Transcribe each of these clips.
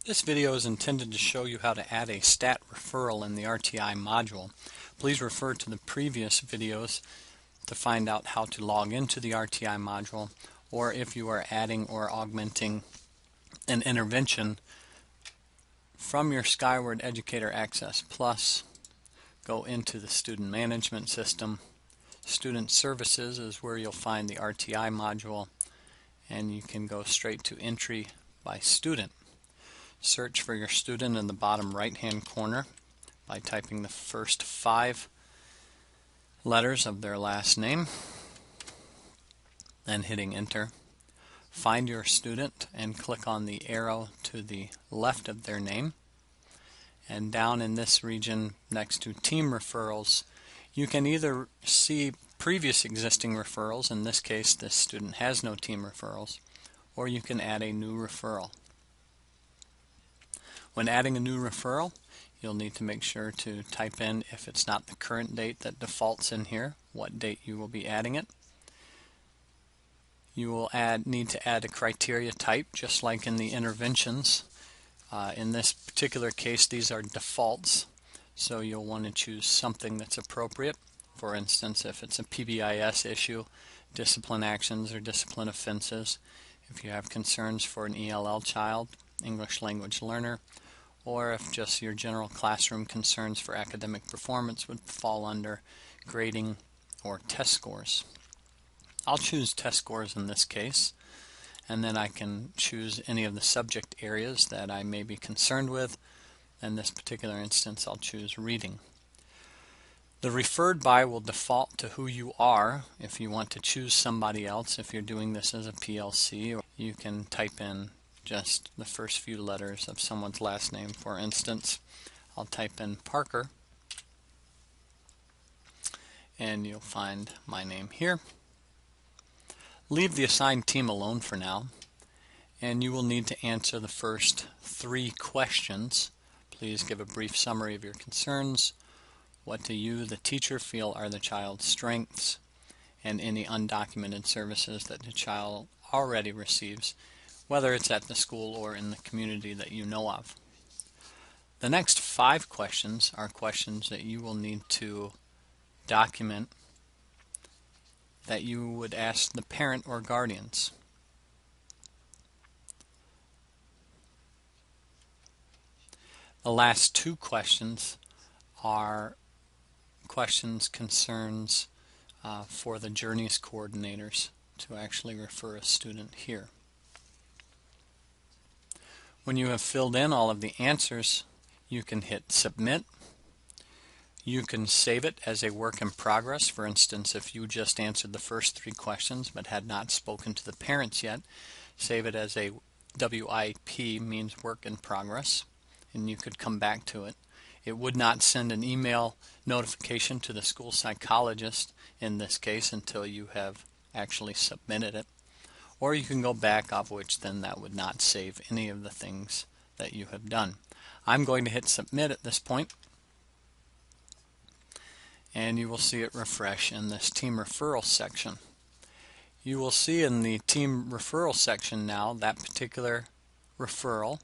This video is intended to show you how to add a STAT referral in the RtI module. Please refer to the previous videos to find out how to log into the RtI module, or if you are adding or augmenting an intervention from your Skyward Educator Access Plus. Go into the Student Management System. Student Services is where you'll find the RtI module, and you can go straight to Entry by Student. Search for your student in the bottom right hand corner by typing the first 5 letters of their last name, then hitting enter. Find your student and click on the arrow to the left of their name, and down in this region next to team referrals you can either see previous existing referrals. In this case, this student has no team referrals, or you can add a new referral. When adding a new referral, you'll need to make sure to type in, if it's not the current date that defaults in here, what date you will be adding it. You will need to add a criteria type, just like in the interventions. In this particular case, these are defaults, so you'll want to choose something that's appropriate. For instance, if it's a PBIS issue, discipline actions or discipline offenses. If you have concerns for an ELL child, English language learner, or if just your general classroom concerns for academic performance would fall under grading or test scores. I'll choose test scores in this case, and then I can choose any of the subject areas that I may be concerned with. In this particular instance, I'll choose reading. The referred by will default to who you are. If you want to choose somebody else, if you're doing this as a PLC, you can type in just the first few letters of someone's last name. For instance, I'll type in Parker, and you'll find my name here. Leave the assigned team alone for now, and you will need to answer the first 3 questions. Please give a brief summary of your concerns. What do you, the teacher, feel are the child's strengths, and any undocumented services that the child already receives, whether it's at the school or in the community that you know of. The next 5 questions are questions that you will need to document that you would ask the parent or guardians. The last 2 questions are concerns for the Journeys coordinators to actually refer a student here. When you have filled in all of the answers, you can hit Submit. You can save it as a work in progress. For instance, if you just answered the first 3 questions but had not spoken to the parents yet, save it as a WIP, means work in progress, and you could come back to it. It would not send an email notification to the school psychologist in this case until you have actually submitted it. Or you can go back, of which then that would not save any of the things that you have done. I'm going to hit Submit at this point, and you will see it refresh in this Team Referral section. You will see in the Team Referral section now that particular referral,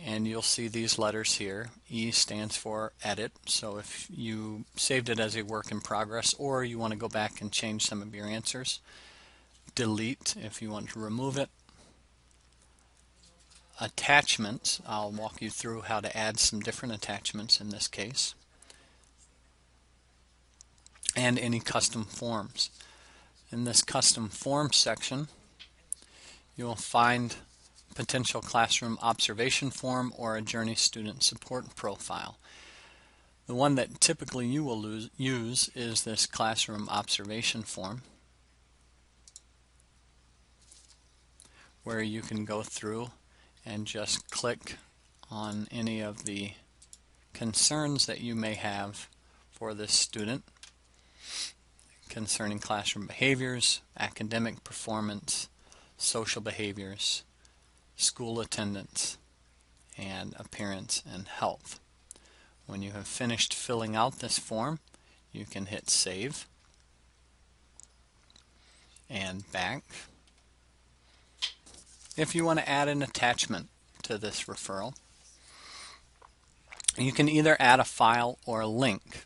and you'll see these letters here. E stands for Edit, so if you saved it as a work in progress or you want to go back and change some of your answers. Delete if you want to remove it. Attachments, I'll walk you through how to add some different attachments in this case. And any custom forms. In this custom forms section, you'll find potential classroom observation form or a Journey student support profile. The one that typically you will use is this classroom observation form, where you can go through and just click on any of the concerns that you may have for this student concerning classroom behaviors, academic performance, social behaviors, school attendance, and appearance and health. When you have finished filling out this form, you can hit Save and back. if you want to add an attachment to this referral, you can either add a file or a link.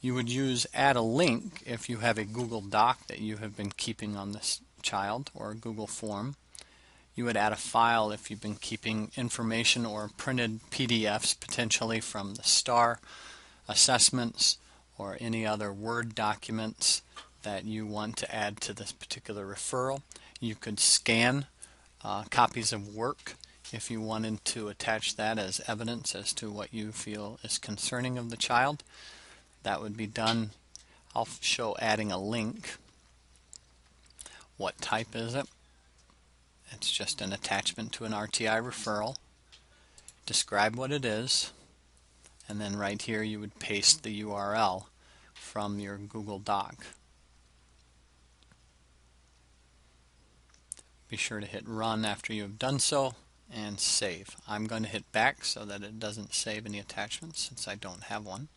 You would use add a link if you have a Google Doc that you have been keeping on this child, or a Google form. You would add a file if you've been keeping information or printed PDFs potentially from the STAR assessments or any other Word documents that you want to add to this particular referral. You could scan copies of work if you wanted to attach that as evidence as to what you feel is concerning of the child. That would be done. I'll show adding a link. What type is it? It's just an attachment to an RTI referral. Describe what it is, and then right here you would paste the URL from your Google Doc. Be sure to hit run after you have done so and save. I'm going to hit back so that it doesn't save any attachments since I don't have one.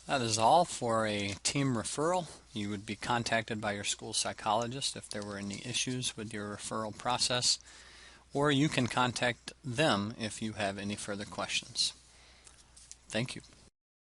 That is all for a team referral. You would be contacted by your school psychologist if there were any issues with your referral process, or you can contact them if you have any further questions. Thank you.